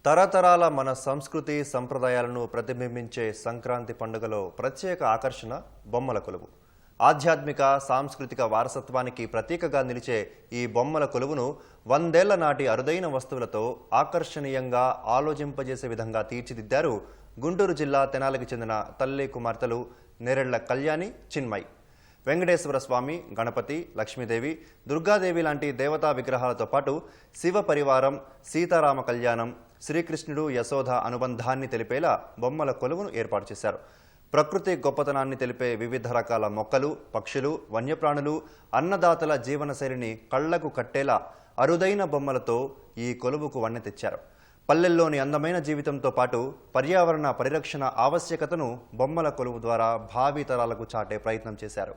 తరతరాల మన సంస్కృతి సంప్రదాయాలను ప్రతిబింబించే సంక్రాంతి పండుగలో ప్రత్యేక ఆకర్షణ బొమ్మల కొలువు. ఆధ్యాత్మిక సాంస్కృతిక వారసత్వానికి ప్రతీకగా నిలిచే ఈ బొమ్మల కొలువును 100 ఏళ్ల నాటి అరుదైన వస్తువులతో ఆకర్షణీయంగా ఆలోచింపజేసే విధంగా తీర్చిదిద్దారు గుంటూరు జిల్లా తెనాలికి చెందిన తల్లి కుమార్తెలు నేరెళ్ల కళ్యాణి, చిన్మయ్. వెంకటేశ్వర స్వామి, గణపతి, లక్ష్మీదేవి, దుర్గాదేవి లాంటి దేవతా విగ్రహాలతో పాటు శివ పరివారం, సీతారామ కళ్యాణం, శ్రీకృష్ణుడు యశోద అనుబంధాన్ని తెలిపేలా బొమ్మల కొలువును ఏర్పాటు చేశారు. ప్రకృతి గొప్పతనాన్ని తెలిపే వివిధ రకాల మొక్కలు, పక్షులు, వన్యప్రాణులు, అన్నదాతల జీవనశైలిని కళ్లకు కట్టేలా అరుదైన బొమ్మలతో ఈ కొలువుకు వన్నె తెచ్చారు. పల్లెల్లోని అందమైన జీవితంతో పాటు పర్యావరణ పరిరక్షణ ఆవశ్యకతను బొమ్మల కొలువు ద్వారా భావి తరాలకు చాటే ప్రయత్నం చేశారు.